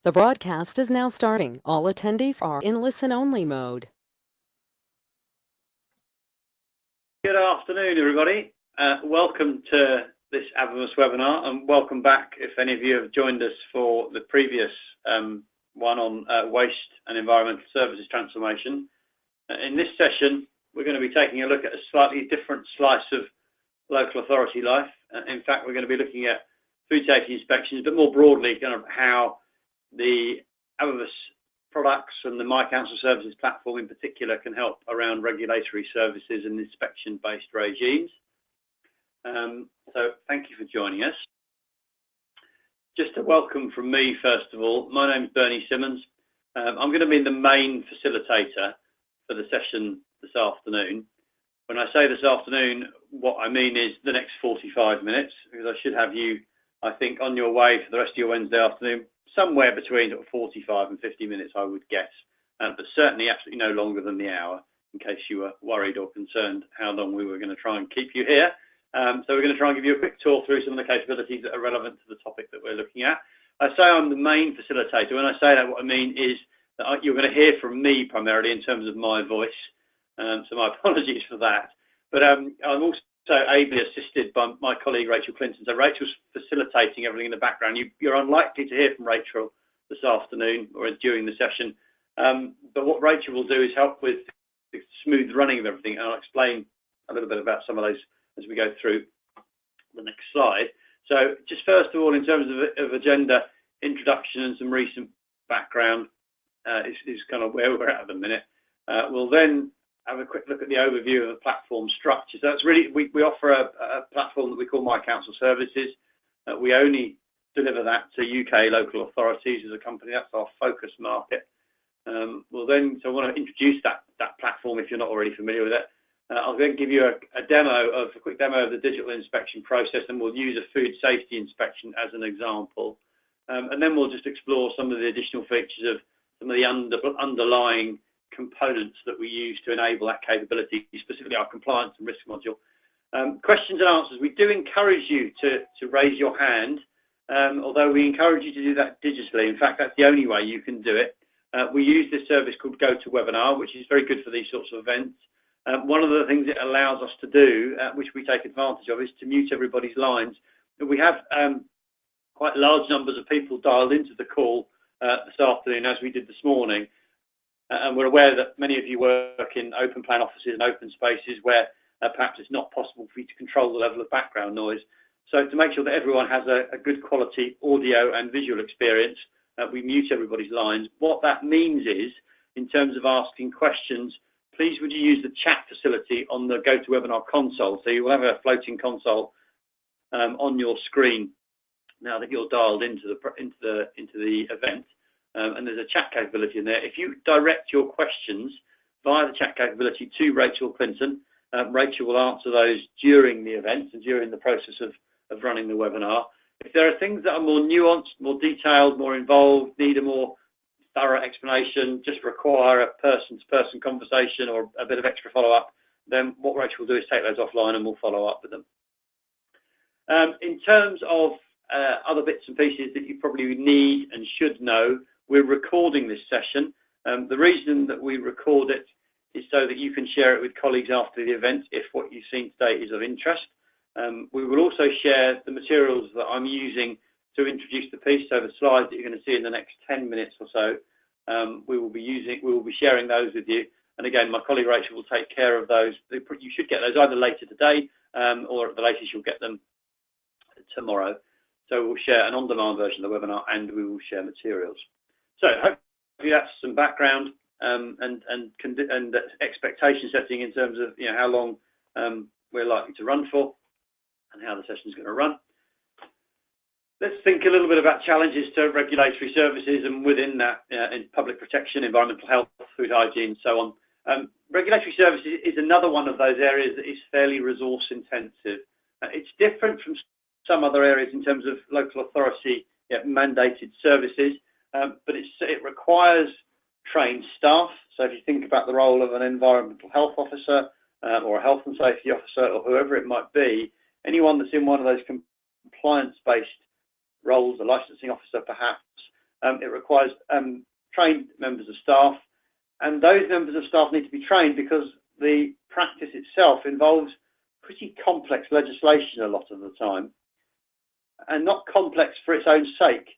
The broadcast is now starting. All attendees are in listen-only mode. Good afternoon, everybody. Welcome to this Avamus webinar, and welcome back if any of you have joined us for the previous one on waste and environmental services transformation. In this session, we're going to be taking a look at a slightly different slice of local authority life. In fact, we're going to be looking at food safety inspections, but more broadly, kind of how the Avamus products and the My Council Services platform in particular can help around regulatory services and inspection-based regimes. So thank you for joining us. Just a welcome from me, first of all. My name is Bernie Simmons. I'm going to be the main facilitator for the session this afternoon. When I say this afternoon, what I mean is the next 45 minutes, because I should have you, I think, on your way for the rest of your Wednesday afternoon, somewhere between 45 and 50 minutes, I would guess, but certainly absolutely no longer than the hour, in case you were worried or concerned how long we were going to try and keep you here. So we're going to try and give you a quick tour through some of the capabilities that are relevant to the topic that we're looking at. I say I'm the main facilitator. When I say that, what I mean is that you're going to hear from me primarily in terms of my voice, so my apologies for that. But I'm also ably assisted by my colleague Rachel Clinton. So Rachel's facilitating everything in the background. You're unlikely to hear from Rachel this afternoon or during the session, but what Rachel will do is help with the smooth running of everything, and I'll explain a little bit about some of those as we go through the next slide. So just first of all, in terms of agenda, introduction and some recent background is kind of where we're at the minute. We'll then have a quick look at the overview of the platform structure. So that's really, we offer a platform that we call My Council Services. We only deliver that to UK local authorities as a company. That's our focus market. So I want to introduce that platform if you're not already familiar with it. I'll then give you a quick demo of the digital inspection process, and we'll use a food safety inspection as an example. And then we'll just explore some of the additional features of some of the underlying components that we use to enable that capability, specifically our compliance and risk module. Questions and answers. We do encourage you to raise your hand, although we encourage you to do that digitally. In fact, that's the only way you can do it. We use this service called GoToWebinar, which is very good for these sorts of events. One of the things it allows us to do, which we take advantage of, is to mute everybody's lines. We have quite large numbers of people dialed into the call this afternoon, as we did this morning. And we're aware that many of you work in open plan offices and open spaces where perhaps it's not possible for you to control the level of background noise. So to make sure that everyone has a good quality audio and visual experience, we mute everybody's lines. What that means is, in terms of asking questions, please would you use the chat facility on the GoToWebinar console. So you will have a floating console on your screen now that you're dialed into the event. And there's a chat capability in there. If you direct your questions via the chat capability to Rachel Clinton, Rachel will answer those during the event and during the process of running the webinar. If there are things that are more nuanced, more detailed, more involved, need a more thorough explanation, just require a person-to-person conversation or a bit of extra follow-up, then what Rachel will do is take those offline and we'll follow up with them. In terms of other bits and pieces that you probably need and should know, we're recording this session. The reason that we record it is so that you can share it with colleagues after the event if what you've seen today is of interest. We will also share the materials that I'm using to introduce the piece, so the slides that you're going to see in the next 10 minutes or so. We will be sharing those with you. And again, my colleague Rachel will take care of those. You should get those either later today or at the latest you'll get them tomorrow. So we'll share an on-demand version of the webinar and we will share materials. So hopefully that's some background and expectation setting in terms of how long we're likely to run for and how the session is going to run. Let's think a little bit about challenges to regulatory services, and within that, in public protection, environmental health, food hygiene, and so on. Regulatory services is another one of those areas that is fairly resource intensive. It's different from some other areas in terms of local authority mandated services, but it requires trained staff. So if you think about the role of an environmental health officer or a health and safety officer or whoever it might be, anyone that's in one of those compliance-based roles, a licensing officer perhaps, It requires trained members of staff, and those members of staff need to be trained because the practice itself involves pretty complex legislation a lot of the time, and not complex for its own sake.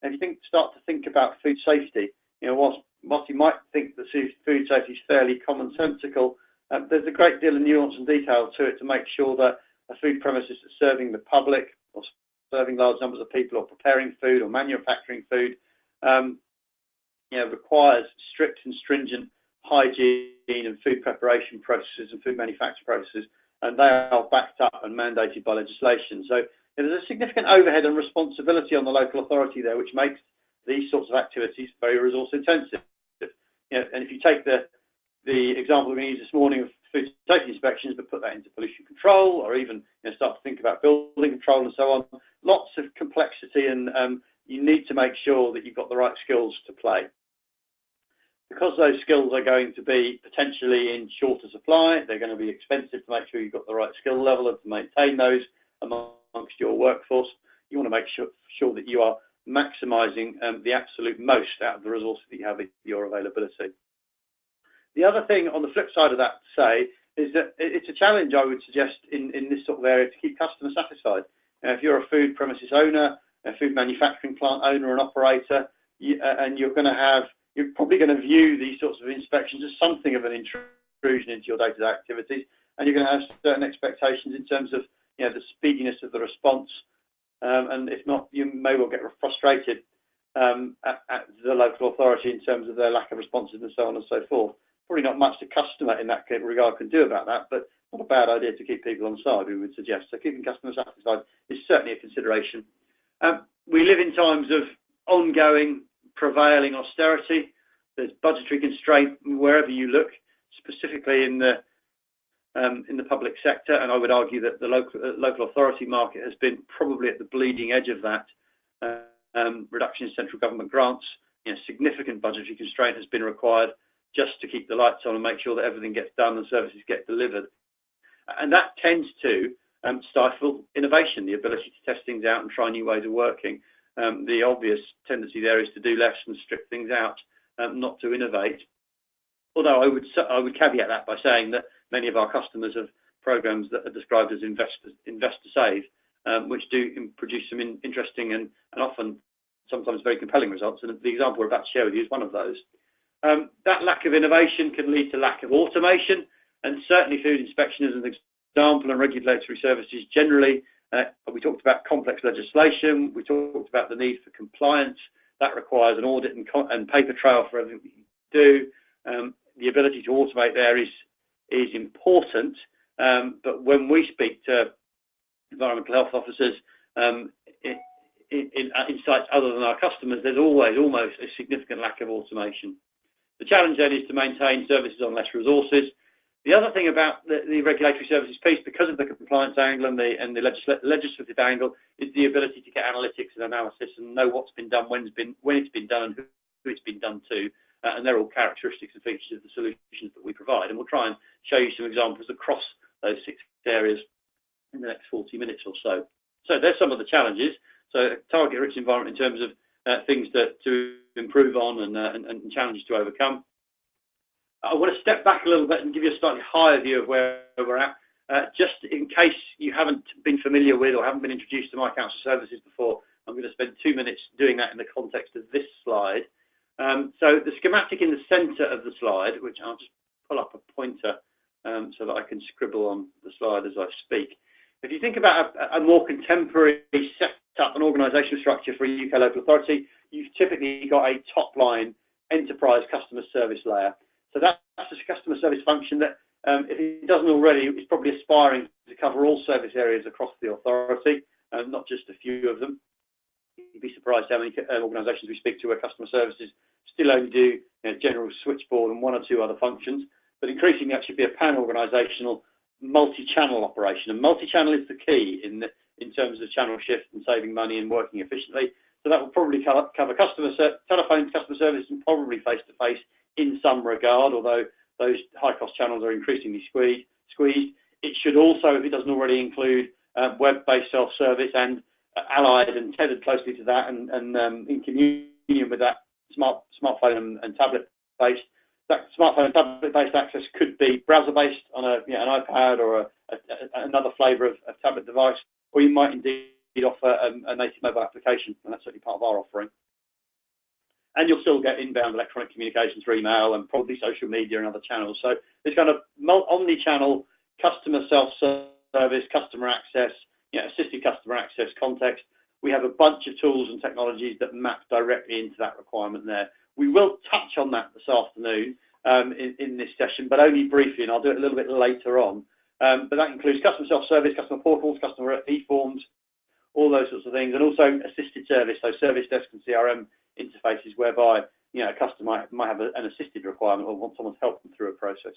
And if you start to think about food safety, whilst you might think that food safety is fairly commonsensical, there's a great deal of nuance and detail to it to make sure that a food premises that's serving the public or serving large numbers of people or preparing food or manufacturing food requires strict and stringent hygiene and food preparation processes and food manufacture processes, and they are backed up and mandated by legislation. So there's a significant overhead and responsibility on the local authority there, which makes these sorts of activities very resource intensive. And if you take the example we used this morning of food safety inspections, but put that into pollution control, or even start to think about building control and so on, lots of complexity, and you need to make sure that you've got the right skills to play. Because those skills are going to be potentially in shorter supply, they're going to be expensive to make sure you've got the right skill level to maintain those amongst your workforce. You want to make sure that you are maximising the absolute most out of the resources that you have at your availability. The other thing on the flip side of that to say is that it's a challenge, I would suggest, in this sort of area to keep customers satisfied. If you're a food premises owner, a food manufacturing plant owner and operator, and you're probably going to view these sorts of inspections as something of an intrusion into your day-to-day activities, and you're going to have certain expectations in terms of the speediness of the response, and if not, you may well get frustrated at the local authority in terms of their lack of responsiveness, so on and so forth. Probably not much the customer in that regard can do about that, but not a bad idea to keep people on side, we would suggest. So keeping customers satisfied is certainly a consideration. We live in times of ongoing, prevailing austerity. There's budgetary constraint wherever you look, specifically in the public sector, and I would argue that the local authority market has been probably at the bleeding edge of that. Reduction in central government grants, significant budgetary constraint has been required just to keep the lights on and make sure that everything gets done and services get delivered. And that tends to stifle innovation, the ability to test things out and try new ways of working. The obvious tendency there is to do less and strip things out, not to innovate. Although I would caveat that by saying that many of our customers have programs that are described as invest to save, which do produce some interesting and often sometimes very compelling results. And the example we're about to share with you is one of those. That lack of innovation can lead to lack of automation, and certainly food inspection is an example, and regulatory services generally. We talked about complex legislation. We talked about the need for compliance. That requires an audit and paper trail for everything you do. The ability to automate there is important, but when we speak to environmental health officers in sites other than our customers, there's always almost a significant lack of automation. The challenge then is to maintain services on less resources. The other thing about the regulatory services piece, because of the compliance angle and the legislative angle, is the ability to get analytics and analysis and know what's been done, when it's been done, and who it's been done to. And they're all characteristics and features of the solutions that we provide. And we'll try and show you some examples across those 6 areas in the next 40 minutes or so. So there's some of the challenges. So target-rich environment in terms of things to improve on and challenges to overcome. I want to step back a little bit and give you a slightly higher view of where we're at, just in case you haven't been familiar with or haven't been introduced to My Council Services before. I'm going to spend 2 minutes doing that in the context of this slide. So the schematic in the centre of the slide, which I'll just pull up a pointer so that I can scribble on the slide as I speak. If you think about a more contemporary setup and organisational structure for a UK local authority, you've typically got a top-line enterprise customer service layer. So that's a customer service function that, if it doesn't already, is probably aspiring to cover all service areas across the authority, not just a few of them. You'd be surprised how many organisations we speak to where customer services still only do general switchboard and 1 or 2 other functions, but increasingly that should be a pan-organisational multi-channel operation. And multi-channel is the key in terms of channel shift and saving money and working efficiently. So that will probably cover telephone customer service and probably face-to-face in some regard, although those high-cost channels are increasingly squeezed. It should also, if it doesn't already include web-based self-service and allied and tethered closely to that and in community union with that smartphone and tablet based. That smartphone and tablet based access could be browser based on an iPad or another flavour of tablet device, or you might indeed offer a native mobile application, and that's certainly part of our offering. And you'll still get inbound electronic communications through email and probably social media and other channels. So this kind of omni-channel customer self-service, customer access, assisted customer access context. We have a bunch of tools and technologies that map directly into that requirement there. We will touch on that this afternoon in this session, but only briefly, and I'll do it a little bit later on. But that includes customer self-service, customer portals, customer e-forms, all those sorts of things, and also assisted service, so service desk and CRM interfaces whereby a customer might have an assisted requirement or want someone to help them through a process.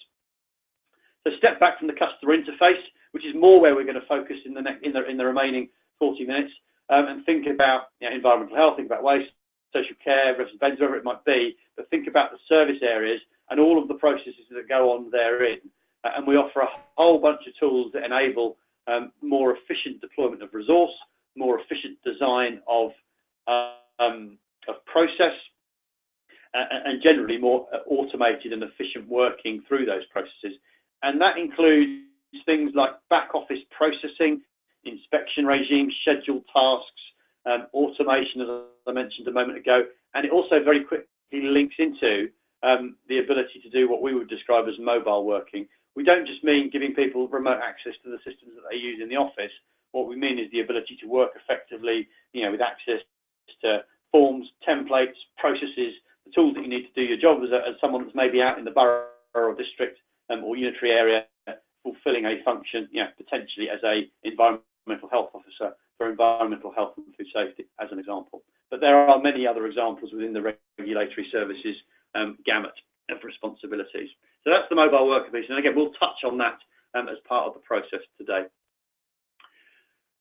So step back from the customer interface, which is more where we're going to focus in the remaining 40 minutes, and think about environmental health, think about waste, social care, residence, whatever it might be, but think about the service areas and all of the processes that go on therein. And we offer a whole bunch of tools that enable more efficient deployment of resource, more efficient design of process, and generally more automated and efficient working through those processes. And that includes things like back office processing, inspection regimes, scheduled tasks, automation, as I mentioned a moment ago. And it also very quickly links into the ability to do what we would describe as mobile working. We don't just mean giving people remote access to the systems that they use in the office. What we mean is the ability to work effectively, with access to forms, templates, processes, the tools that you need to do your job as someone that's maybe out in the borough or district or unitary area, fulfilling a function, potentially as a environmental health officer for environmental health and food safety, as an example. But there are many other examples within the regulatory services gamut of responsibilities. So that's the mobile worker piece, and again, we'll touch on that as part of the process today.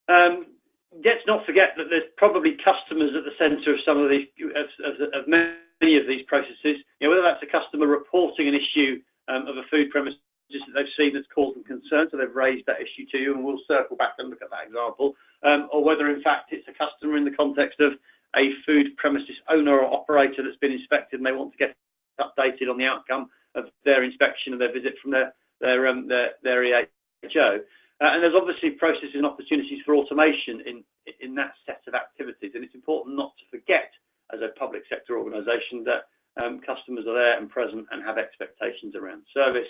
Let's not forget that there's probably customers at the centre of some of these, of many of these processes. Whether that's a customer reporting an issue of a food premises that they've seen that's caused them concern, so they've raised that issue to you, and we'll circle back and look at that example, or whether in fact it's a customer in the context of a food premises owner or operator that's been inspected and they want to get updated on the outcome of their inspection and their visit from their EHO. And there's obviously processes and opportunities for automation in that set of activities. And it's important not to forget, as a public sector organisation, that customers are there and present and have expectations around service.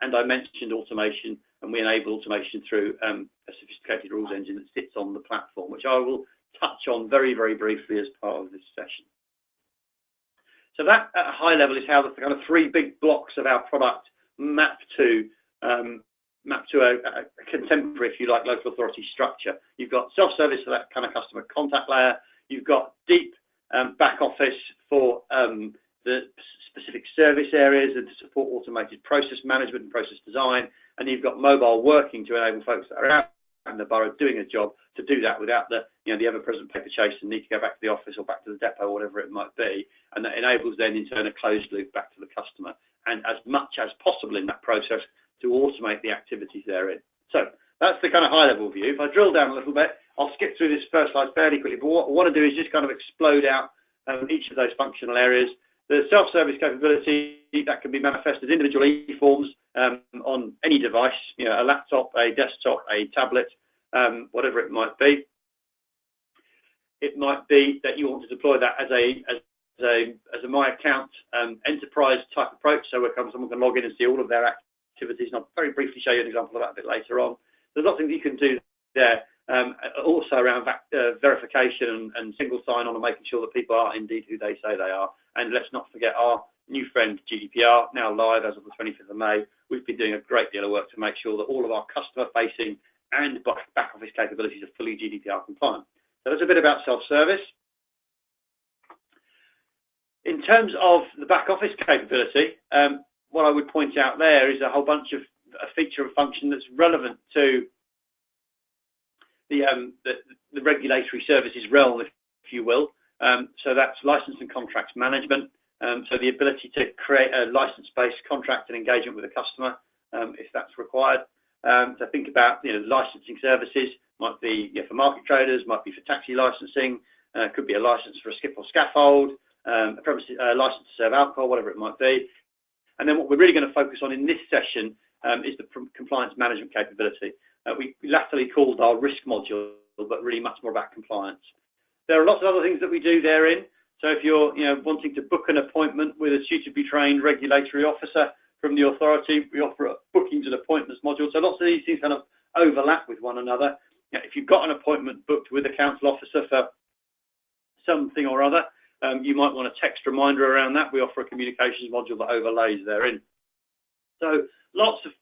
And I mentioned automation, and we enable automation through a sophisticated rules engine that sits on the platform, which I will touch on very, very briefly as part of this session. So that, at a high level, is how the kind of three big blocks of our product map to a contemporary, if you like, local authority structure. You've got self-service for that kind of customer contact layer. You've got deep back office for the specific service areas and to support automated process management and process design. And you've got mobile working to enable folks that are out in the borough doing a job to do that without the ever-present paper chase and need to go back to the office or back to the depot or whatever it might be. And that enables then in turn a closed loop back to the customer. And as much as possible in that process, to automate the activities therein. So that's the kind of high-level view. If I drill down a little bit, I'll skip through this first slide fairly quickly, but what I want to do is just kind of explode out each of those functional areas. The self-service capability, that can be manifested as individual e-forms on any device, a laptop, a desktop, a tablet, whatever it might be. It might be that you want to deploy that as a My Account enterprise type approach, so where someone can log in and see all of their activities, and I'll very briefly show you an example of that a bit later on. There's lots of things you can do there, also around verification and single sign-on and making sure that people are indeed who they say they are. And let's not forget our new friend GDPR, now live as of the 25th of May. We've been doing a great deal of work to make sure that all of our customer-facing and back-office capabilities are fully GDPR compliant. So that's a bit about self-service. In terms of the back-office capability, what I would point out there is a whole bunch of a feature and function that's relevant to the regulatory services realm, if you will. So that's license and contracts management. So the ability to create a license-based contract and engagement with a customer, if that's required. So think about licensing services, might be for market traders, might be for taxi licensing, Could be a license for a skip or scaffold, a premises license to serve alcohol, whatever it might be. And then what we're really going to focus on in this session is the compliance management capability. We latterly called our risk module, but really much more about compliance. There are lots of other things that we do therein. So if you're wanting to book an appointment with a suitably trained regulatory officer from the authority, we offer a bookings and appointments module. So lots of these things kind of overlap with one another. If you've got an appointment booked with a council officer for something or other, you might want a text reminder around that. We offer a communications module that overlays therein. So lots of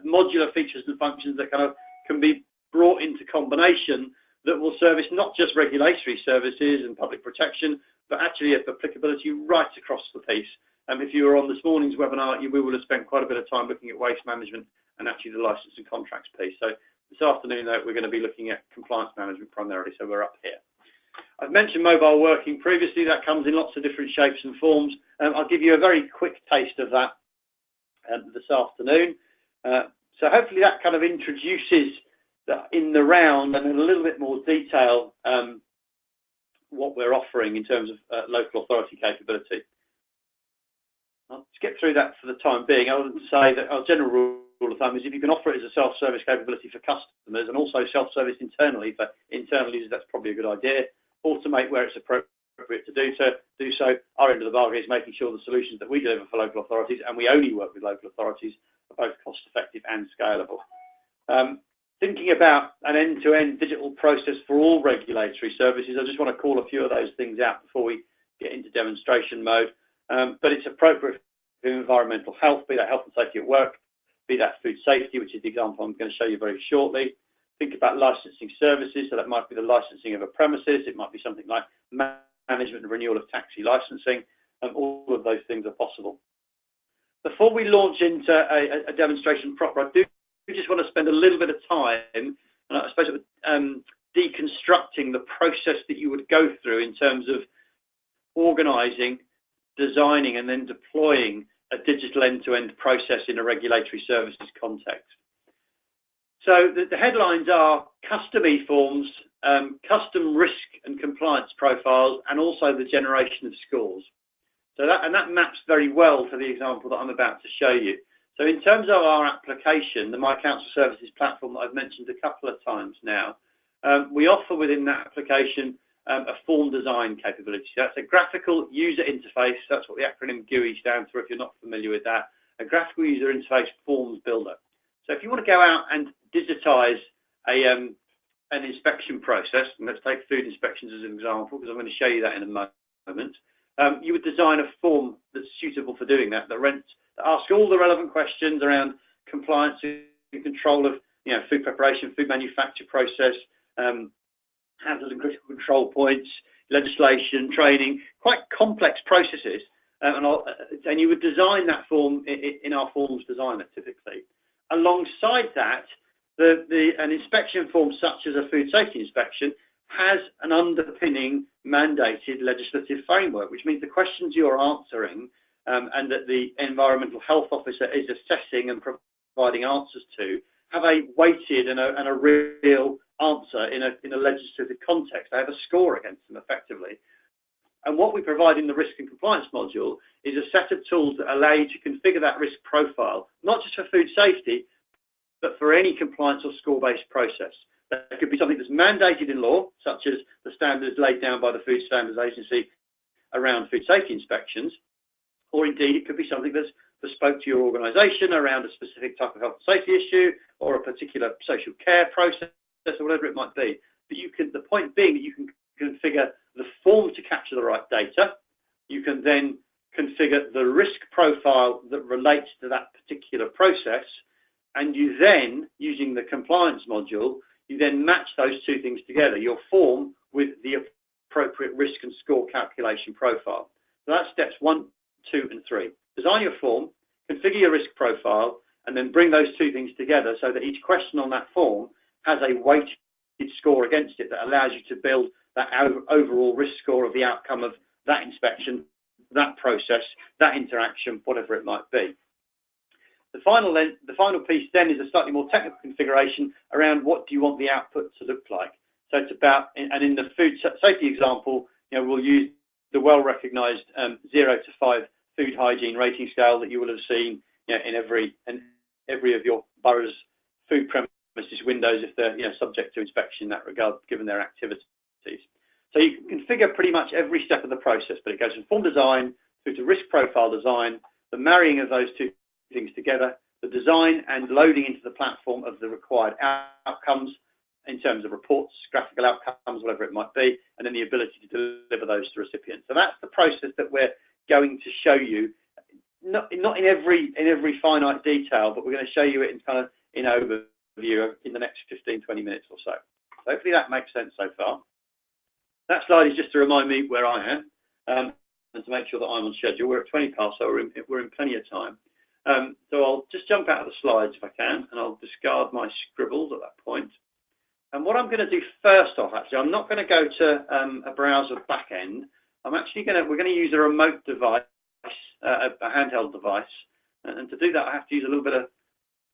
modular features and functions that kind of can be brought into combination that will service not just regulatory services and public protection, but actually have applicability right across the piece. If you were on this morning's webinar, we will have spent quite a bit of time looking at waste management and actually the license and contracts piece. So this afternoon, though, we're going to be looking at compliance management primarily, so we're up here. I've mentioned mobile working previously. That comes in lots of different shapes and forms. I'll give you a very quick taste of that this afternoon. So hopefully that kind of introduces in the round and in a little bit more detail what we're offering in terms of local authority capability. I'll skip through that for the time being, other than to say that our general rule of thumb is if you can offer it as a self-service capability for customers and also self-service internally for internal users, that's probably a good idea. Automate where it's appropriate to do so. Our end of the bargain is making sure the solutions that we deliver for local authorities, and we only work with local authorities, are both cost-effective and scalable. Thinking about an end-to-end digital process for all regulatory services, I just want to call a few of those things out before we get into demonstration mode. But it's appropriate for environmental health, be that health and safety at work, be that food safety, which is the example I'm going to show you very shortly. Think about licensing services, so that might be the licensing of a premises, it might be something like management and renewal of taxi licensing, all of those things are possible. Before we launch into a demonstration proper, I do just want to spend a little bit of time, and I suppose deconstructing the process that you would go through in terms of organising, designing and then deploying a digital end-to-end process in a regulatory services context. So the headlines are custom e-forms, custom risk and compliance profiles, and also the generation of scores. So that maps very well to the example that I'm about to show you. So in terms of our application, the My Council Services platform that I've mentioned a couple of times now, we offer within that application a form design capability. So that's a graphical user interface. That's what the acronym GUI stands for if you're not familiar with that. A graphical user interface forms builder. So if you want to go out and digitize an inspection process, and let's take food inspections as an example, because I'm going to show you that in a moment, you would design a form that's suitable for doing that, that asks all the relevant questions around compliance and control of food preparation, food manufacture process, hazard and critical control points, legislation, training, quite complex processes, and you would design that form in our forms designer typically. Alongside that, an inspection form such as a food safety inspection has an underpinning mandated legislative framework, which means the questions you're answering and that the environmental health officer is assessing and providing answers to have a weighted and a real answer in a legislative context. They have a score against them effectively. And what we provide in the risk and compliance module is a set of tools that allow you to configure that risk profile, not just for food safety, but for any compliance or score-based process. That could be something that's mandated in law, such as the standards laid down by the Food Standards Agency around food safety inspections, or indeed it could be something that's bespoke to your organisation around a specific type of health and safety issue or a particular social care process or whatever it might be. But the point being that you can configure the form to capture the right data. You can then configure the risk profile that relates to that particular process, and you then, using the compliance module, you then match those two things together, your form with the appropriate risk and score calculation profile. So that's steps 1, 2, and 3. Design your form, configure your risk profile, and then bring those two things together so that each question on that form has a weighted score against it that allows you to build that overall risk score of the outcome of that inspection, that process, that interaction, whatever it might be. The final piece then is a slightly more technical configuration around what do you want the output to look like. So it's about, and in the food safety example, we'll use the well-recognised 0 to 5 food hygiene rating scale that you will have seen in every of your borough's food premises windows if they're subject to inspection in that regard, given their activities. So you can configure pretty much every step of the process, but it goes from form design through to risk profile design, the marrying of those two things together, the design and loading into the platform of the required outcomes in terms of reports, graphical outcomes, whatever it might be, and then the ability to deliver those to recipients. So that's the process that we're going to show you, not in every finite detail, but we're going to show you it in kind of in overview in the next 15-20 minutes or so. So hopefully that makes sense so far. That slide is just to remind me where I am and to make sure that I'm on schedule. We're at 20 past, so we're in plenty of time. So I'll just jump out of the slides if I can, and I'll discard my scribbles at that point. And what I'm going to do first off, actually, I'm not going to go to a browser backend. We're going to use a remote device, a handheld device, and to do that, I have to use a little bit of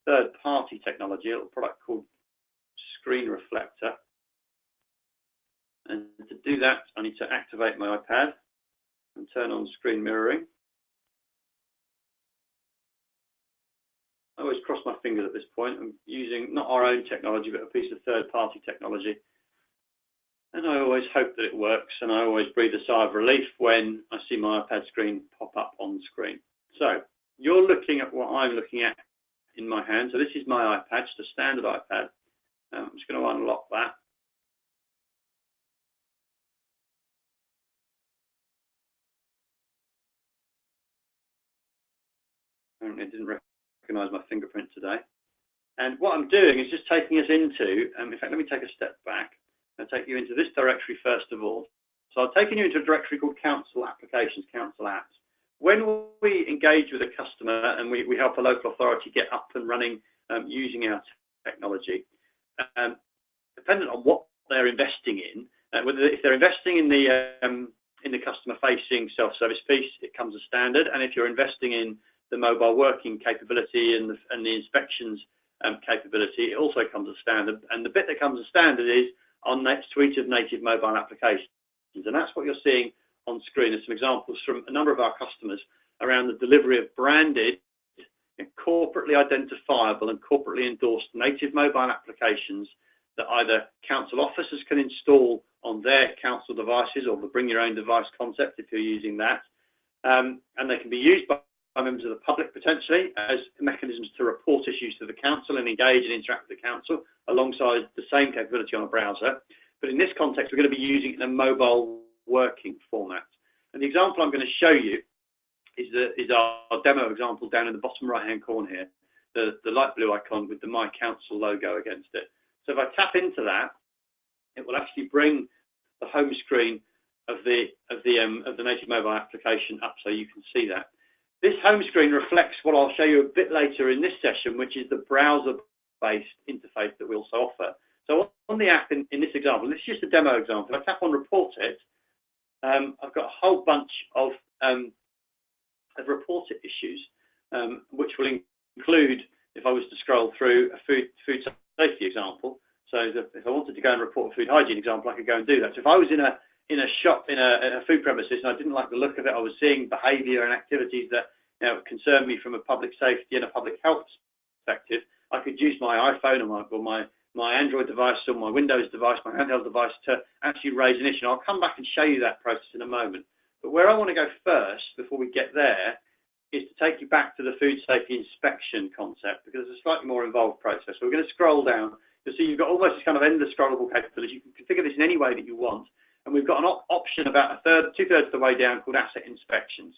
third-party technology, a little product called Screen Reflector. And to do that, I need to activate my iPad and turn on screen mirroring. I always cross my fingers at this point. I'm using not our own technology, but a piece of third-party technology. And I always hope that it works, and I always breathe a sigh of relief when I see my iPad screen pop up on screen. So you're looking at what I'm looking at in my hand. So this is my iPad, just a standard iPad. I'm just going to unlock that. Apparently it didn't recognize my fingerprint today. And what I'm doing is just taking us into, in fact, let me take a step back and take you into this directory first of all. So I've taken you into a directory called Council Applications, Council Apps. When we engage with a customer and we help a local authority get up and running using our technology, dependent on what they're investing in, if they're investing in the customer-facing self-service piece, it comes as standard. And if you're investing in the mobile working capability and the inspections capability, it also comes as standard. And the bit that comes as standard is on that suite of native mobile applications. And that's what you're seeing on screen. There's some examples from a number of our customers around the delivery of branded, corporately identifiable and corporately endorsed native mobile applications that either council officers can install on their council devices, or the bring your own device concept if you're using that. And they can be used by members of the public potentially as mechanisms to report issues to the council and engage and interact with the council alongside the same capability on a browser. But in this context, we're going to be using it in a mobile working format. And the example I'm going to show you is our demo example down in the bottom right-hand corner here, the light blue icon with the My Council logo against it. So if I tap into that, it will actually bring the home screen of the native mobile application up so you can see that. This home screen reflects what I'll show you a bit later in this session, which is the browser-based interface that we also offer. So on the app in this example, this is just a demo example. If I tap on Report It, I've got a whole bunch of Report It issues, which will include, if I was to scroll through a food safety example. So if I wanted to go and report a food hygiene example, I could go and do that. So if I was in a shop, in a food premises, and I didn't like the look of it, I was seeing behaviour and activities that concern me from a public safety and a public health perspective, I could use my iPhone or my Android device or my Windows device, my handheld device, to actually raise an issue. And I'll come back and show you that process in a moment. But where I want to go first, before we get there, is to take you back to the food safety inspection concept, because it's a slightly more involved process. So we're going to scroll down. You'll see you've got almost this kind of endless scrollable capability. You can configure this in any way that you want. And we've got an option about two-thirds of the way down called Asset Inspections.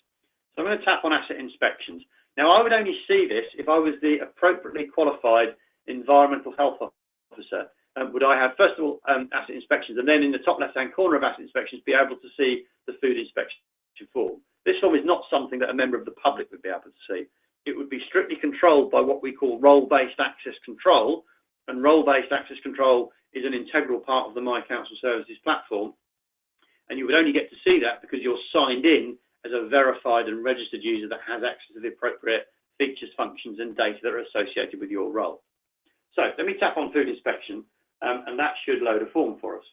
So I'm going to tap on Asset Inspections. Now, I would only see this if I was the appropriately qualified environmental health officer. Would I have, first of all, Asset Inspections, and then in the top left-hand corner of Asset Inspections, be able to see the food inspection form. This form is not something that a member of the public would be able to see. It would be strictly controlled by what we call role-based access control, and role-based access control is an integral part of the My Council Services platform. And you would only get to see that because you're signed in as a verified and registered user that has access to the appropriate features, functions, and data that are associated with your role. So let me tap on food inspection. and that should load a form for us.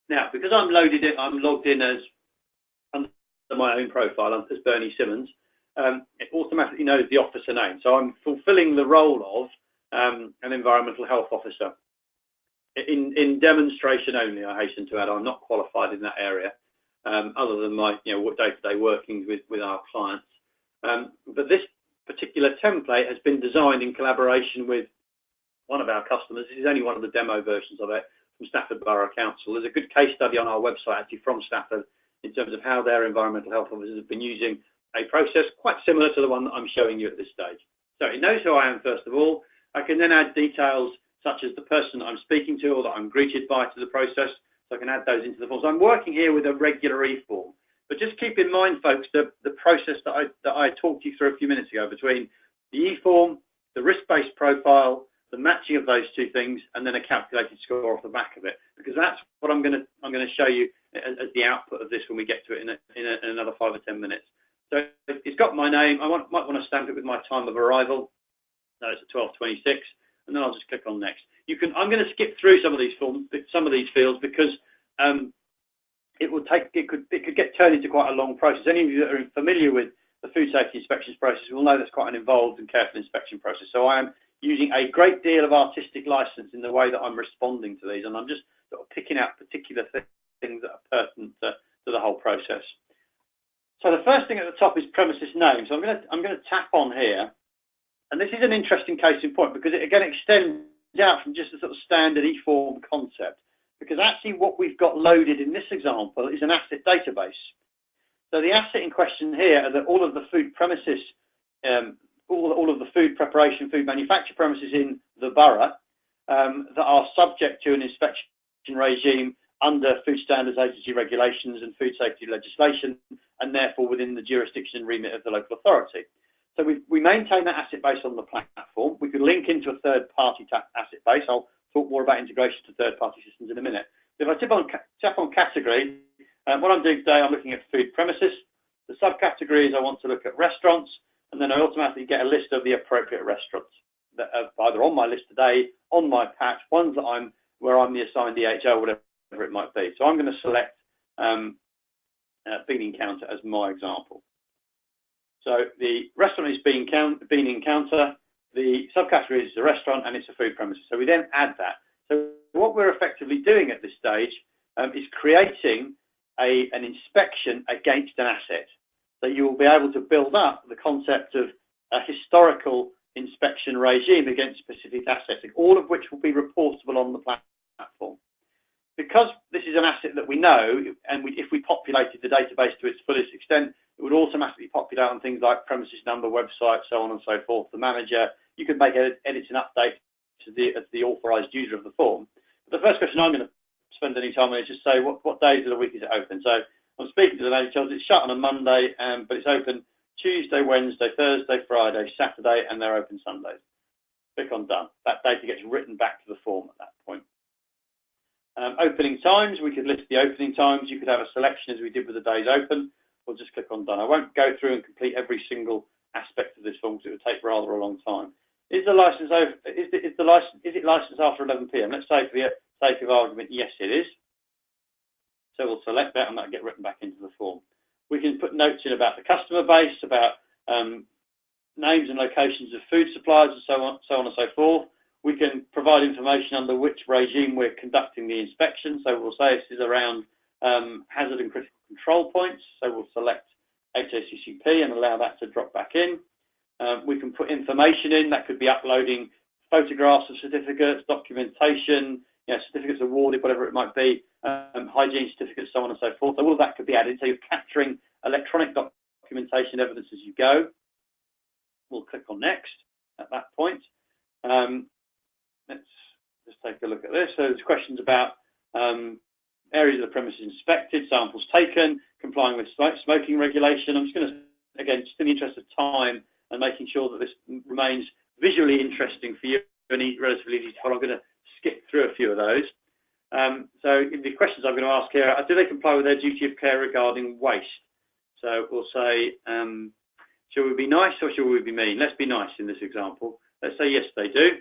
Now, because I'm logged in as under my own profile as Bernie Simmons, it automatically knows the officer name. So I'm fulfilling the role of an environmental health officer. In demonstration only, I hasten to add, I'm not qualified in that area, other than my day-to-day workings with our clients. But this particular template has been designed in collaboration with one of our customers. This is only one of the demo versions of it from Stafford Borough Council. There's a good case study on our website actually from Stafford in terms of how their environmental health officers have been using a process quite similar to the one that I'm showing you at this stage. So it knows who I am first of all. I can then add details such as the person that I'm speaking to or that I'm greeted by to the process, so I can add those into the form. So I'm working here with a regular e-form, but just keep in mind, folks, the process that I talked you through a few minutes ago between the e-form, the risk-based profile, the matching of those two things, and then a calculated score off the back of it, because that's what I'm going to show you as the output of this when we get to it in another 5 or 10 minutes. So it's got my name. I might want to stamp it with my time of arrival. No, it's at 12:26. And then I'll just click on next. I'm going to skip through some of these fields because it could get turned into quite a long process. Any of you that are familiar with the food safety inspections process will know that's quite an involved and careful inspection process. So I am using a great deal of artistic license in the way that I'm responding to these, and I'm just sort of picking out particular things that are pertinent to the whole process. So the first thing at the top is premises name. So I'm going to tap on here. And this is an interesting case in point because it again extends out from just a sort of standard e-form concept, because actually what we've got loaded in this example is an asset database. So the asset in question here are that all of the food premises, all of the food preparation, food manufacture premises in the borough that are subject to an inspection regime under Food Standards Agency regulations and food safety legislation, and therefore within the jurisdiction and remit of the local authority. So we maintain that asset base on the platform. We could link into a third-party asset base. I'll talk more about integration to third-party systems in a minute. If I tap on category, what I'm doing today, I'm looking at food premises. The subcategory is I want to look at restaurants, and then I automatically get a list of the appropriate restaurants that are either on my list today, on my patch, ones that where I'm the assigned DHO, whatever it might be. So I'm going to select Bean Encounter as my example. So the restaurant is Bean Encounter, the subcategory is the restaurant, and it's a food premises. So we then add that. So what we're effectively doing at this stage is creating an inspection against an asset. So you will be able to build up the concept of a historical inspection regime against specific assets, all of which will be reportable on the platform. Because this is an asset that we know, and if we populated the database to its fullest extent, it would automatically populate on things like premises number, website, so on and so forth. The manager, you could make edits and updates as the authorised user of the form. But the first question I'm going to spend any time on is just say, what days of the week is it open? So I'm speaking to the lady, tells it's shut on a Monday, but it's open Tuesday, Wednesday, Thursday, Friday, Saturday, and they're open Sundays. Click on done. That data gets written back to the form at that point. Opening times, we could list the opening times. You could have a selection as we did with the days open. We'll just click on done. I won't go through and complete every single aspect of this form because it would take rather a long time. Is the license over? Is it licensed after 11 p.m? Let's say for the sake of argument, yes, it is. So we'll select that and that'll get written back into the form. We can put notes in about the customer base, about names and locations of food suppliers and so on and so forth. We can provide information under which regime we're conducting the inspection. So we'll say this is around hazard and critical control points. So we'll select HACCP and allow that to drop back in. We can put information in. That could be uploading photographs of certificates, documentation, certificates awarded, whatever it might be, hygiene certificates, so on and so forth. So all of that could be added. So you're capturing electronic documentation evidence as you go. We'll click on next at that point. Let's just take a look at this. So there's questions about areas of the premises inspected, samples taken, complying with smoking regulation. I'm just going to, again, just in the interest of time and making sure that this remains visually interesting for you and relatively easy to follow, I'm going to skip through a few of those. So the questions I'm going to ask here are, do they comply with their duty of care regarding waste? So we'll say, shall we be nice or shall we be mean? Let's be nice in this example. Let's say yes, they do.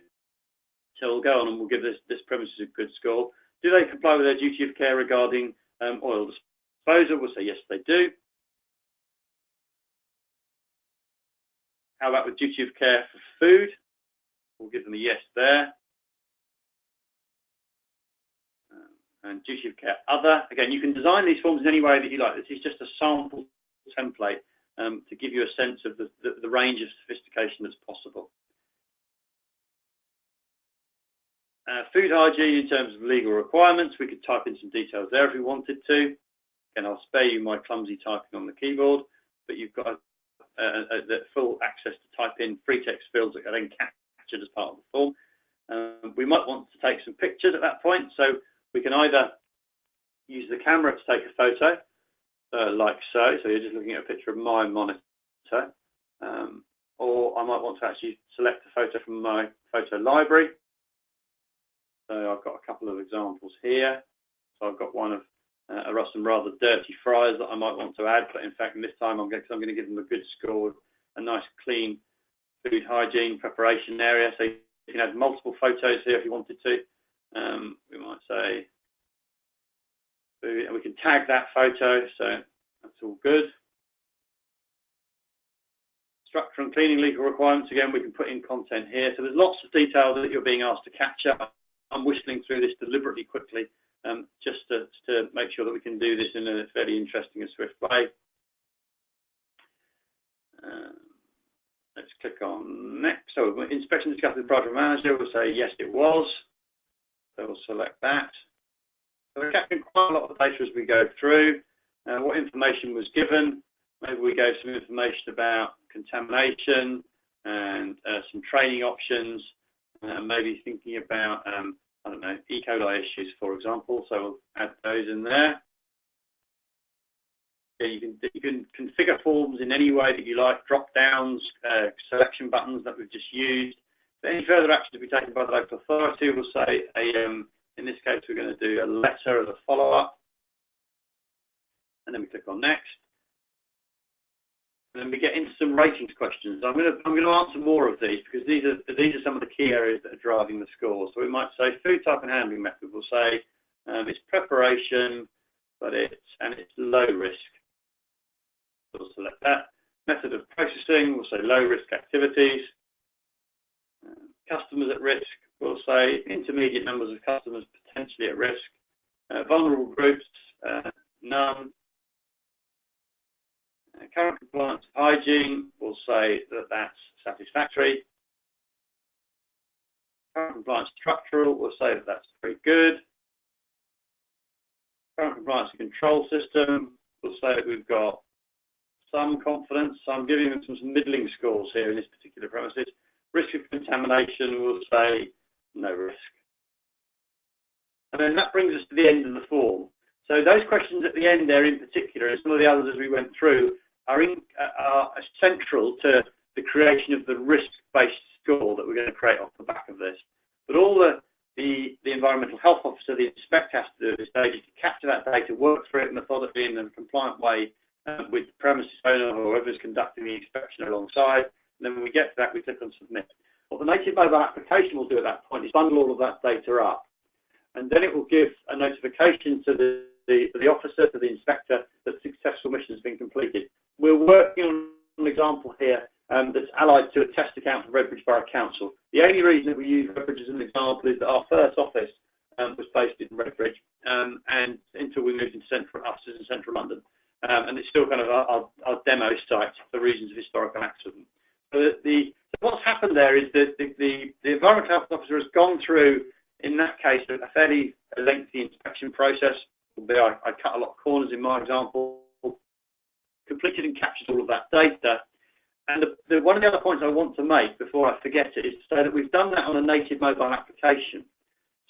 So we'll go on and we'll give this premises a good score. Do they comply with their duty of care regarding oil disposal? We'll say yes, they do. How about with duty of care for food? We'll give them a yes there. And duty of care other. Again, you can design these forms in any way that you like. This is just a sample template to give you a sense of the range of sophistication that's possible. Food hygiene in terms of legal requirements, we could type in some details there if we wanted to. Again, I'll spare you my clumsy typing on the keyboard, but you've got the full access to type in free text fields that are then captured as part of the form. We might want to take some pictures at that point, so we can either use the camera to take a photo, like so. So you're just looking at a picture of my monitor, or I might want to actually select a photo from my photo library. So I've got a couple of examples here. So I've got one of some rather dirty fries that I might want to add, but in fact, this time I'm going to give them a good score with a nice clean food hygiene preparation area. So you can add multiple photos here if you wanted to. We might say, and we can tag that photo, so that's all good. Structure and cleaning legal requirements, again, we can put in content here. So there's lots of detail that you're being asked to capture. I'm whistling through this deliberately quickly, just to make sure that we can do this in a fairly interesting and swift way. Let's click on next. So inspection discussed with the project manager, we'll say yes, it was. So we'll select that. So we're capturing quite a lot of data as we go through. What information was given? Maybe we gave some information about contamination and some training options, maybe thinking about, I don't know, E. coli issues, for example. So we'll add those in there. Yeah, you can configure forms in any way that you like, drop downs, selection buttons that we've just used. But any further action to be taken by the local authority, we'll say, in this case, we're going to do a letter as a follow-up. And then we click on next. And then we get into some ratings questions. I'm going to answer more of these because these are some of the key areas that are driving the score. So we might say food type and handling method. We'll say it's preparation, but it's low risk. So we'll select that. Method of processing. We'll say low risk activities. Customers at risk. We'll say intermediate numbers of customers potentially at risk. Vulnerable groups, none. Current compliance with hygiene, we'll say that that's satisfactory. Current compliance structural, we'll say that that's very good. Current compliance control system, we'll say that we've got some confidence. So I'm giving them some middling scores here in this particular premises. Risk of contamination, we'll say no risk. And then that brings us to the end of the form. So those questions at the end there in particular, and some of the others as we went through, are central to the creation of the risk-based score that we're going to create off the back of this. But all the environmental health officer, the inspector has to do at this stage is to capture that data, work through it methodically in a compliant way with the premises owner or whoever's conducting the inspection alongside. And then when we get to that, we click on submit. What the native mobile application will do at that point is bundle all of that data up. And then it will give a notification to the officer, to the inspector, that successful mission has been completed. We're working on an example here that's allied to a test account for Redbridge Borough Council. The only reason that we use Redbridge as an example is that our first office was based in Redbridge, and until we moved into central offices in central London. And it's still kind of our demo site for reasons of historical accident. So what's happened there is that the environmental health officer has gone through, in that case, a fairly lengthy inspection process. I cut a lot of corners in my example, completed and captured all of that data. And one of the other points I want to make before I forget it is to say that we've done that on a native mobile application.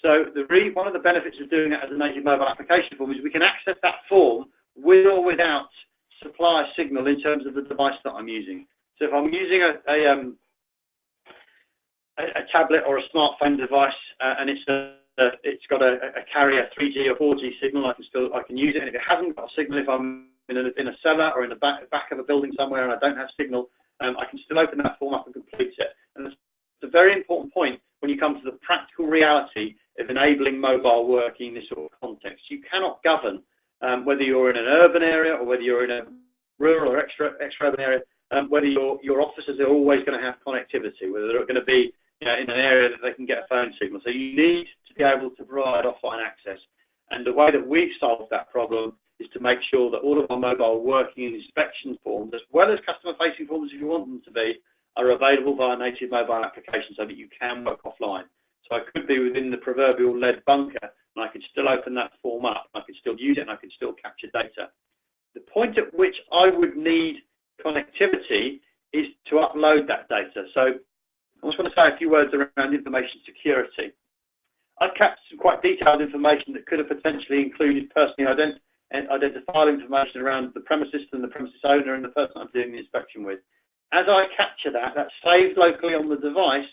So one of the benefits of doing that as a native mobile application form is we can access that form with or without supplier signal in terms of the device that I'm using. So if I'm using a tablet or a smartphone device and it's got a carrier 3G or 4G signal, I can use it. And if it hasn't got a signal, if I'm in a cellar or in the back of a building somewhere and I don't have signal, I can still open that form up and complete it. And that's a very important point. when you come to the practical reality of enabling mobile working in this sort of context. You cannot govern whether you're in an urban area or whether you're in a rural or extra-urban area, whether your officers are always going to have connectivity, whether they're going to be in an area that they can get a phone signal. So you need to be able to provide offline access. And the way that we've solved that problem is to make sure that all of our mobile working and inspection forms, as well as customer-facing forms if you want them to be, are available via native mobile applications so that you can work offline. So I could be within the proverbial lead bunker, and I could still open that form up, I could still use it, and I could still capture data. The point at which I would need connectivity is to upload that data. So I just want to say a few words around information security. I've captured some quite detailed information that could have potentially included personally identifiable information around the premises and the premises owner and the person I'm doing the inspection with. As I capture that, that's saved locally on the device,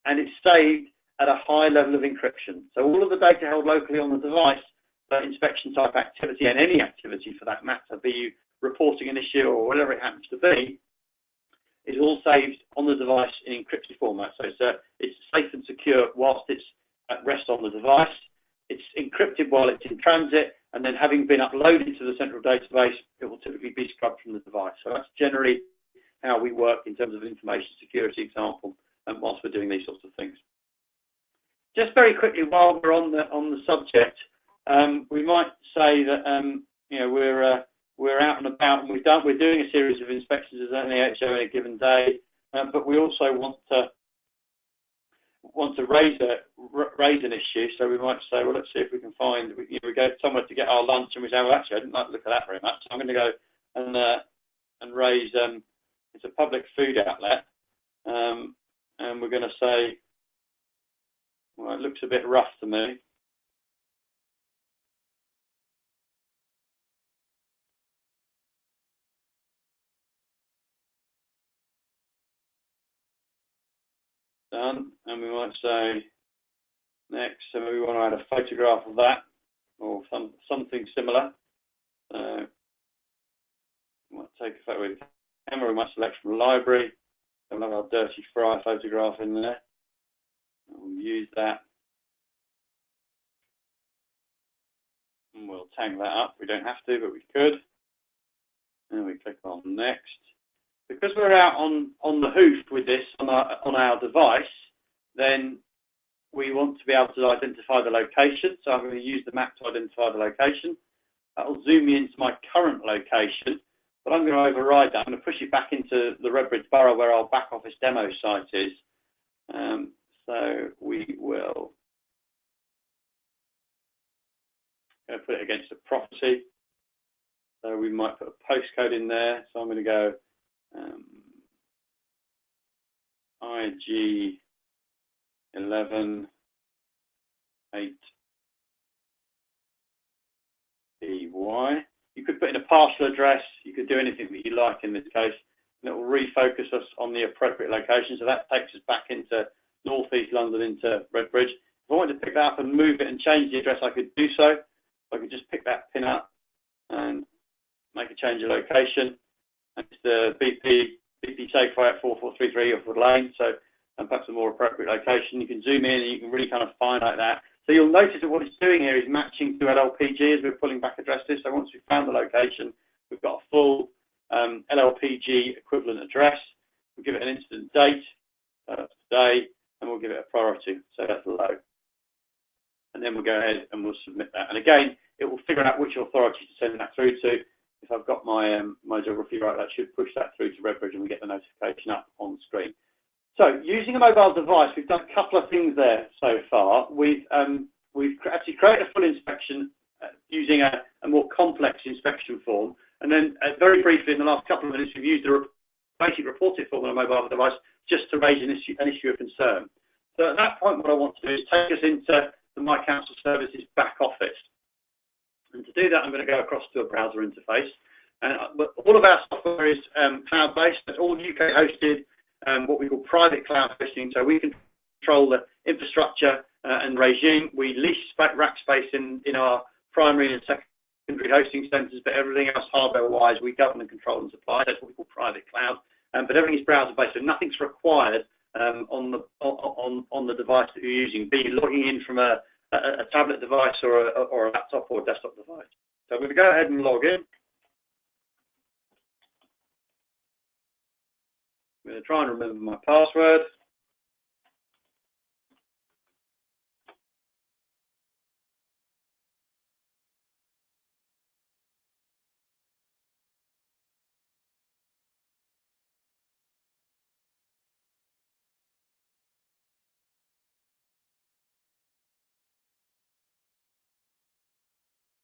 and it's saved at a high level of encryption. So all of the data held locally on the device for inspection type activity, and any activity for that matter, be you reporting an issue or whatever it happens to be, is all saved on the device in encrypted format. So it's safe and secure whilst it's at rest on the device. It's encrypted while it's in transit, and then having been uploaded to the central database, it will typically be scrubbed from the device. So that's generally how we work in terms of information security example, and whilst we're doing these sorts of things. Just very quickly, while we're on the subject, we might say that we're out and about, and we're doing a series of inspections as an AHO in a given day, but we also want to raise an issue. So we might say, well, let's see if we can find. We go somewhere to get our lunch, and we say, well, actually, I didn't like the look of that very much. So I'm going to go and raise. It's a public food outlet, and we're going to say, well, it looks a bit rough to me. Done, and we might say next, so we want to add a photograph of that or something similar. So we might take a photo with the camera. We might select from a library. We'll have our dirty fry photograph in there. We'll use that, and we'll tag that up. We don't have to, but we could. And we click on next. Because we're out on the hoof with this on our device, then we want to be able to identify the location. So I'm going to use the map to identify the location. That will zoom me into my current location, but I'm going to override that. I'm going to push it back into the Redbridge Borough where our back office demo site is. So we will put it against a property. So we might put a postcode in there. So I'm going to go IG 11 8 BY. You could put in a partial address. You could do anything that you like in this case, and it will refocus us on the appropriate location. So that takes us back into northeast London, into Redbridge. If I wanted to pick that up and move it and change the address, I could do so. I could just pick that pin up and make a change of location. And it's the BP Safeway at 4433 Ilford Lane, so perhaps a more appropriate location. You can zoom in and you can really kind of find like that. So you'll notice that what it's doing here is matching to LLPG as we're pulling back addresses. So once we've found the location, we've got a full LLPG equivalent address. We'll give it an instant date, today, and we'll give it a priority. So that's low. And then we'll go ahead and we'll submit that. And again, it will figure out which authority to send that through to. If I've got my my geography right, that should push that through to Redbridge and we get the notification up on the screen. So using a mobile device, we've done a couple of things there so far. We've actually created a full inspection using a more complex inspection form. And then very briefly in the last couple of minutes, we've used a basic report it form on a mobile device just to raise an issue of concern. So at that point, what I want to do is take us into the My Council Services back office. And to do that, I'm going to go across to a browser interface. And all of our software is cloud-based. It's all UK hosted, what we call private cloud hosting. So we control the infrastructure and regime. We lease rack space in our primary and secondary hosting centres, but everything else hardware-wise, we govern and control and supply. That's what we call private cloud. But everything is browser-based, so nothing's required on the device that you're using, be you logging in from a tablet device or a laptop or a desktop device. So I'm going to go ahead and log in. I'm going to try and remember my password.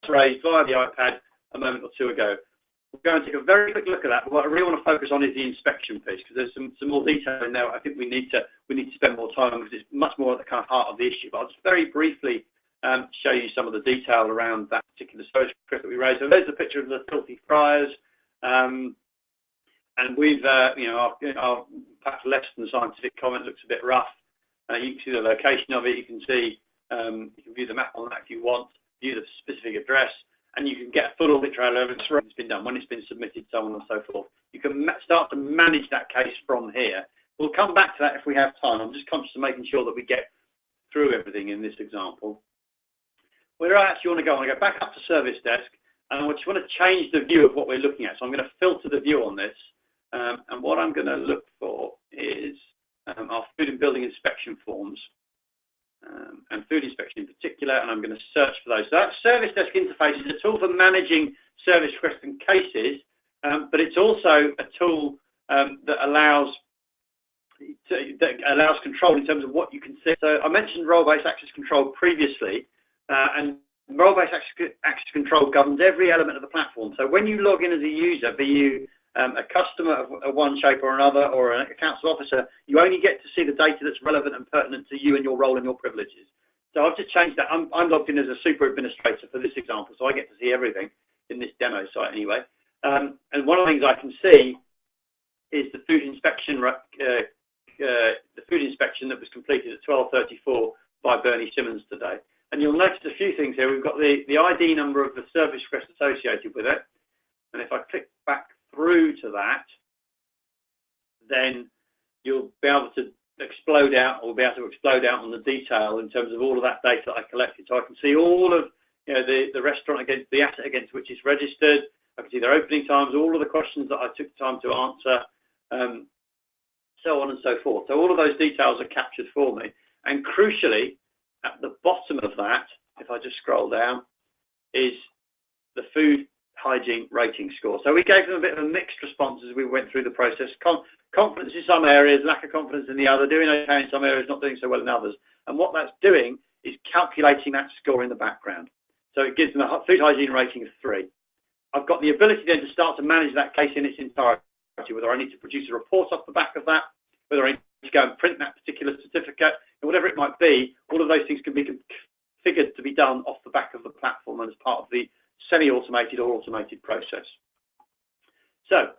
Raised via the iPad a moment or two ago. We're going to take a very quick look at that, but what I really want to focus on is the inspection piece, because there's some more detail in there. I think we need to spend more time on, because it's much more at the kind of heart of the issue. But I'll just very briefly show you some of the detail around that particular service request that we raised. So there's a picture of the filthy fryers, and we've, our perhaps less than scientific comment looks a bit rough. You can see the location of it. You can see, you can view the map on that if you want, view the specific address, and you can get a full audit trail of it's been done, when it's been submitted, so on and so forth. You can start to manage that case from here. We'll come back to that if we have time. I'm just conscious of making sure that we get through everything in this example. Where I actually want to go, I want to go back up to Service Desk, and I just want to change the view of what we're looking at. So I'm going to filter the view on this, and what I'm going to look for is our food and building inspection forms. And food inspection in particular, and I'm going to search for those. So that Service Desk interface is a tool for managing service requests and cases, but it's also a tool that allows control in terms of what you can see. So I mentioned role-based access control previously, and role-based access control governs every element of the platform. So when you log in as a user, be you a customer of one shape or another, or a council officer, you only get to see the data that's relevant and pertinent to you and your role and your privileges. So I've just changed that. I'm logged in as a super administrator for this example, so I get to see everything in this demo site anyway. And one of the things I can see is the food inspection that was completed at 12:34 by Bernie Simmons today. And you'll notice a few things here. We've got the ID number of the service request associated with it. And if I click back through to that, then you'll be able to explode out, or be able to explode out on the detail in terms of all of that data that I collected. So I can see all of the restaurant against the asset against which it's registered. I can see their opening times, all of the questions that I took time to answer, so on and so forth. So all of those details are captured for me. And crucially, at the bottom of that, if I just scroll down, is the food hygiene rating score. So we gave them a bit of a mixed response as we went through the process. Confidence in some areas, lack of confidence in the other, doing okay in some areas, not doing so well in others. And what that's doing is calculating that score in the background. So it gives them a food hygiene rating of 3. I've got the ability then to start to manage that case in its entirety, whether I need to produce a report off the back of that, whether I need to go and print that particular certificate, and whatever it might be. All of those things can be configured to be done off the back of the platform and as part of the semi-automated or automated process. So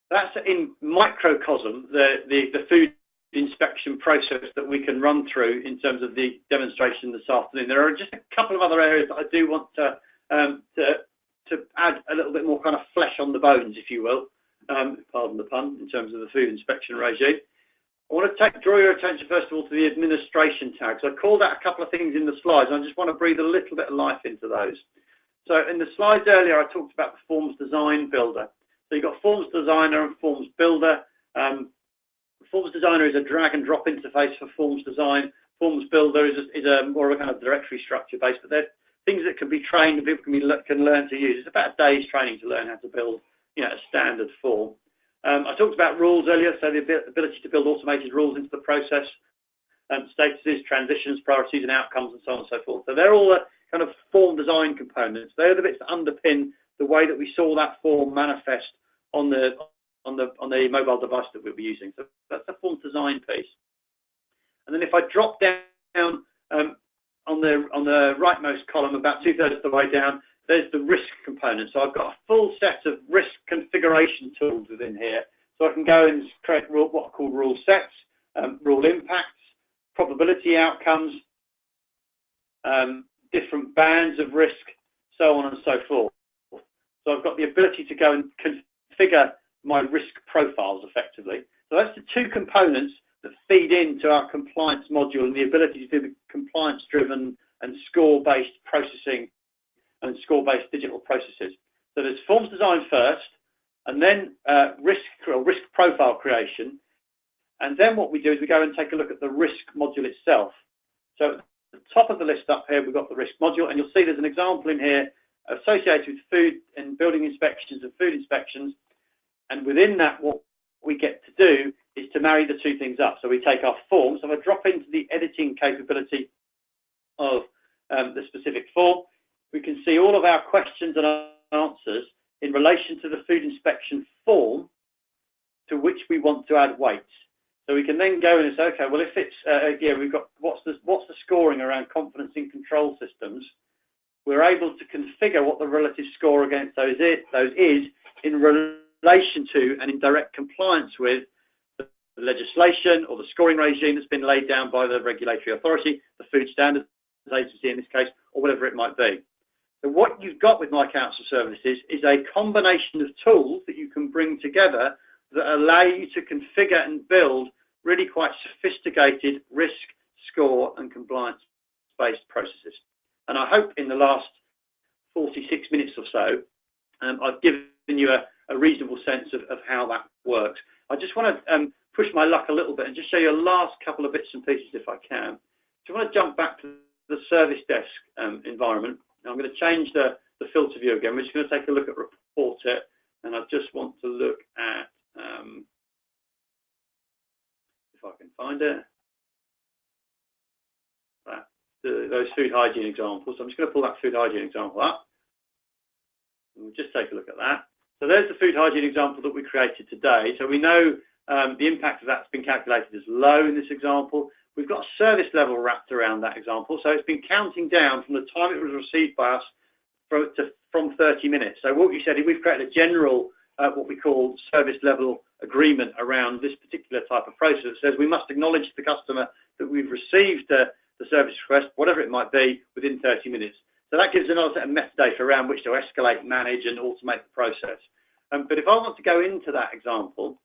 that's in microcosm the food inspection process that we can run through in terms of the demonstration this afternoon. There are just a couple of other areas that I do want to add a little bit more kind of flesh on the bones, if you will, pardon the pun, in terms of the food inspection regime. I want to draw your attention first of all to the administration tag. So I called out a couple of things in the slides, and I just want to breathe a little bit of life into those. So in the slides earlier, I talked about the Forms Design Builder. So you've got Forms Designer and Forms Builder. Forms Designer is a drag and drop interface for Forms Design. Forms Builder is a more of a kind of directory structure based, but they're things that can be trained and people can learn to use. It's about a day's training to learn how to build, a standard form. I talked about rules earlier, so the ability to build automated rules into the process, statuses, transitions, priorities and outcomes, and so on and so forth. So they're all the kind of form design components. They're the bits that underpin the way that we saw that form manifest on the mobile device that we'll be using. So that's the form design piece. And then if I drop down on the rightmost column, about 2/3 of the way down, there's the risk component. So I've got a full set of risk configuration tools within here. So I can go and create what are called rule sets, rule impacts, probability outcomes, different bands of risk, so on and so forth. So I've got the ability to go and configure my risk profiles effectively. So that's the two components that feed into our compliance module and the ability to do the compliance-driven and score-based processing and score-based digital processes. So there's forms design first, and then risk profile creation, and then what we do is we go and take a look at the risk module itself. So at the top of the list up here, we've got the risk module, and you'll see there's an example in here associated with food and building inspections and food inspections, and within that, what we get to do is to marry the two things up. So we take our form, so if I drop into the editing capability of the specific form, we can see all of our questions and answers in relation to the food inspection form to which we want to add weights. So we can then go and say, okay, well, if it's, we've got, what's the scoring around confidence in control systems? We're able to configure what the relative score against those is in relation to and in direct compliance with the legislation or the scoring regime that's been laid down by the regulatory authority, the Food Standards Agency in this case, or whatever it might be. So what you've got with My Council Services is a combination of tools that you can bring together that allow you to configure and build really quite sophisticated risk, score and compliance-based processes. And I hope in the last 46 minutes or so, I've given you a reasonable sense of how that works. I just want to push my luck a little bit and just show you a last couple of bits and pieces if I can. So I want to jump back to the service desk environment. Now I'm going to change the filter view again. We're just going to take a look at Report It, and I just want to look at, if I can find it, those food hygiene examples. So I'm just going to pull that food hygiene example up, and we'll just take a look at that. So there's the food hygiene example that we created today. So we know the impact of that's been calculated as low in this example. We've got a service level wrapped around that example. So it's been counting down from the time it was received by us from 30 minutes. So what we said is we've created a general, what we call service level agreement around this particular type of process. It says we must acknowledge to the customer that we've received the service request, whatever it might be, within 30 minutes. So that gives another set of metadata around which to escalate, manage, and automate the process. But if I want to go into that example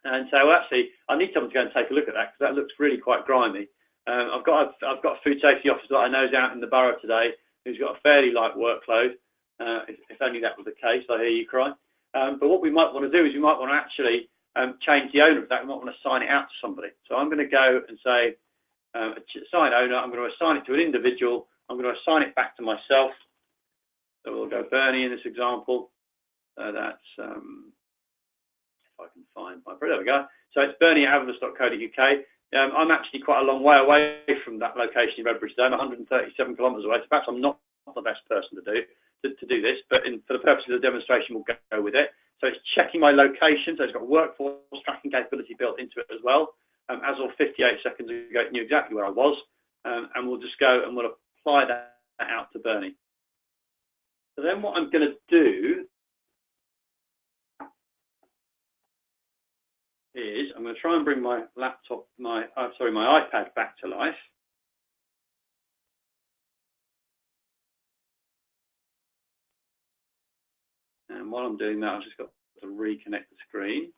and say, well, actually, I need someone to go and take a look at that because that looks really quite grimy. I've got a food safety officer that I know is out in the borough today who's got a fairly light workload. If only that was the case, I hear you cry. But what we might want to do is we might want to actually change the owner of that. We might want to assign it out to somebody. So I'm going to go and say, assign owner, I'm going to assign it to an individual. I'm going to assign it back to myself. So we'll go Bernie in this example. That's, if I can find my, there we go. So it's bernie@avamous.co.uk. I'm actually quite a long way away from that location in Redbridge today. I'm 137 kilometres away. So perhaps I'm not the best person to do this, but for the purposes of the demonstration, we'll go with it. So it's checking my location. So it's got workforce tracking capability built into it as well. As of 58 seconds ago, it knew exactly where I was. And we'll just go and we'll apply that out to Bernie. So then what I'm going to do is I'm going to try and bring my laptop, my iPad back to life. And while I'm doing that, I've just got to reconnect the screen.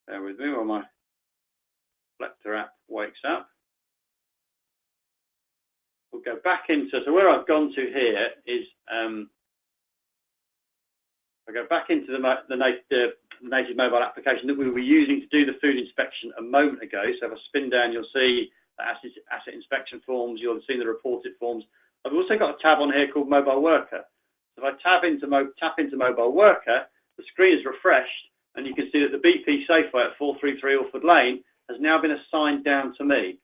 Bear with me while my Reflector app wakes up. We'll go back into, so where I've gone to here is, I go back into the native mobile application that we were using to do the food inspection a moment ago. So if I spin down, you'll see the asset inspection forms, you'll see the reported forms. I've also got a tab on here called Mobile Worker. So if I tap into Mobile Worker, the screen is refreshed, and you can see that the BP Safeway at 433 Orford Lane has now been assigned down to me.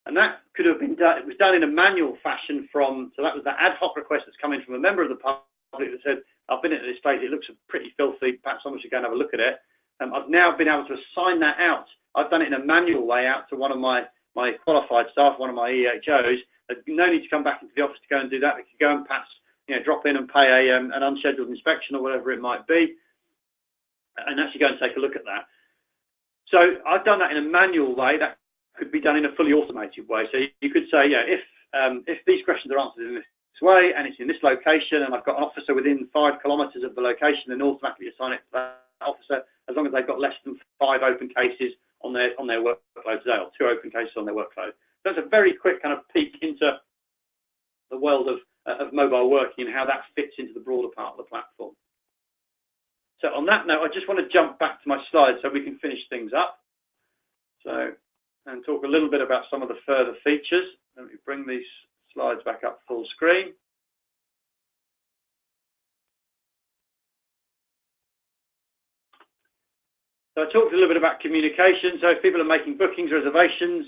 And that could have been done, it was done in a manual fashion so that was the ad hoc request that's coming from a member of the public that said, I've been at this place, it looks pretty filthy, perhaps someone should go and have a look at it. I've now been able to assign that out. I've done it in a manual way out to one of my qualified staff, one of my EHOs. There's no need to come back into the office to go and do that. They could go and perhaps, drop in and pay an unscheduled inspection or whatever it might be, and actually go and take a look at that. So I've done that in a manual way. That could be done in a fully automated way. So you could say, yeah, if these questions are answered in this way and it's in this location and I've got an officer within 5 kilometres of the location, then automatically assign it to that officer as long as they've got less than 5 open cases on their workload today, or 2 open cases on their workload. So it's a very quick kind of peek into the world of mobile working and how that fits into the broader part of the platform. So on that note, I just want to jump back to my slides so we can finish things up. So, and talk a little bit about some of the further features. Let me bring these slides back up full screen. So I talked a little bit about communication. So if people are making bookings, reservations,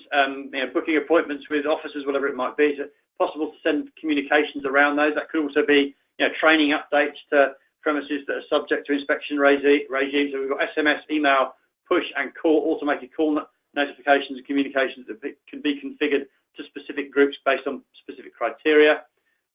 booking appointments with officers, whatever it might be, is it possible to send communications around those? That could also be, training updates to premises that are subject to inspection regimes. So we've got SMS, email, push, and call, automated call notifications and communications that can be configured to specific groups based on specific criteria.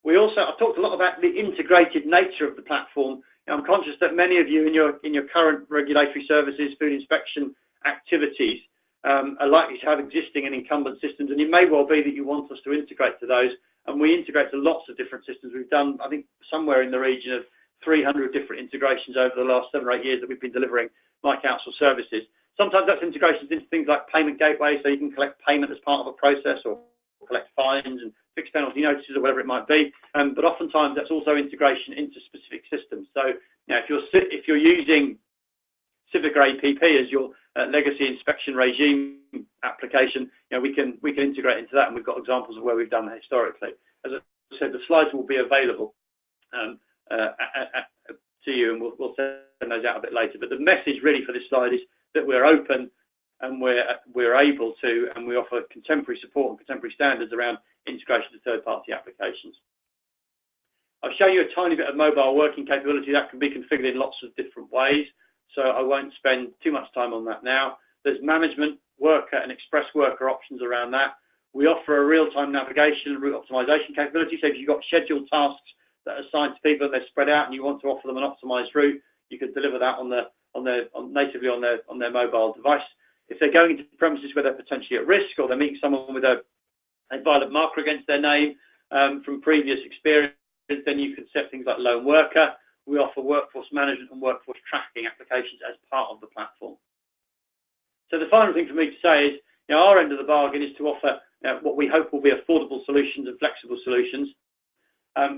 I've talked a lot about the integrated nature of the platform. I'm conscious that many of you in your current regulatory services, food inspection activities, are likely to have existing and incumbent systems, and it may well be that you want us to integrate to those, and we integrate to lots of different systems. We've done, I think, somewhere in the region of 300 different integrations over the last 7 or 8 years that we've been delivering My Council services. Sometimes that's integrations into things like payment gateways, so you can collect payment as part of a process, or collect fines and fixed penalty notices, or whatever it might be. But oftentimes that's also integration into specific systems. So if you're using Civica APP as your legacy inspection regime application, we can integrate into that, and we've got examples of where we've done that historically. As I said, the slides will be available to you, and we'll send those out a bit later. But the message really for this slide is that we're open and we're able to, and we offer contemporary support and contemporary standards around integration to third-party applications. I've shown you a tiny bit of mobile working capability that can be configured in lots of different ways, so I won't spend too much time on that now. There's management, worker, and express worker options around that. We offer a real-time navigation and route optimization capability, so if you've got scheduled tasks that are assigned to people and they're spread out and you want to offer them an optimized route, you can deliver that natively on their mobile device. If they're going into premises where they're potentially at risk, or they're meeting someone with a violent marker against their name from previous experience, then you can set things like lone worker. We offer workforce management and workforce tracking applications as part of the platform. So the final thing for me to say is, our end of the bargain is to offer what we hope will be affordable solutions and flexible solutions.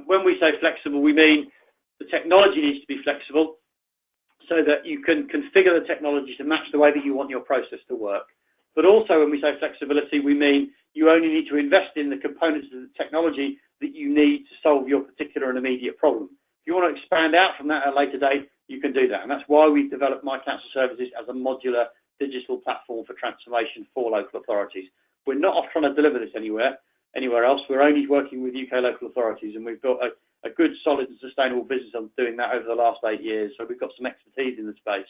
When we say flexible, we mean the technology needs to be flexible, so that you can configure the technology to match the way that you want your process to work. But also, when we say flexibility, we mean you only need to invest in the components of the technology that you need to solve your particular and immediate problem. If you want to expand out from that at a later date, you can do that. And that's why we've developed My Council Services as a modular digital platform for transformation for local authorities. We're not off trying to deliver this anywhere else. We're only working with UK local authorities, and we've built a good, solid and sustainable business on doing that over the last 8 years. So we've got some expertise in the space.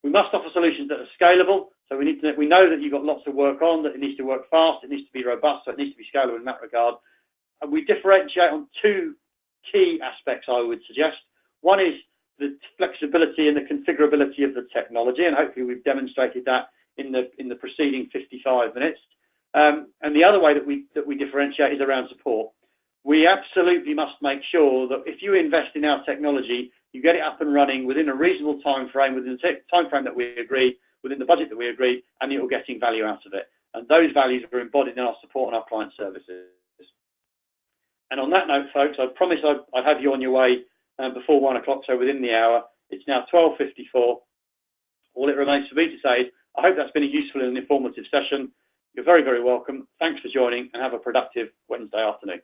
We must offer solutions that are scalable. So we know that you've got lots of work on, that it needs to work fast, it needs to be robust, so it needs to be scalable in that regard. And we differentiate on 2 key aspects, I would suggest. One is the flexibility and the configurability of the technology, and hopefully we've demonstrated that in the preceding 55 minutes. And the other way that we differentiate is around support. We absolutely must make sure that if you invest in our technology, you get it up and running within a reasonable time frame, within the time frame that we agreed, within the budget that we agreed, and you're getting value out of it. And those values are embodied in our support and our client services. And on that note, folks, I promised I'd have you on your way before 1 o'clock, so within the hour. It's now 12:54. All it remains for me to say is I hope that's been a useful and informative session. You're very, very welcome. Thanks for joining, and have a productive Wednesday afternoon.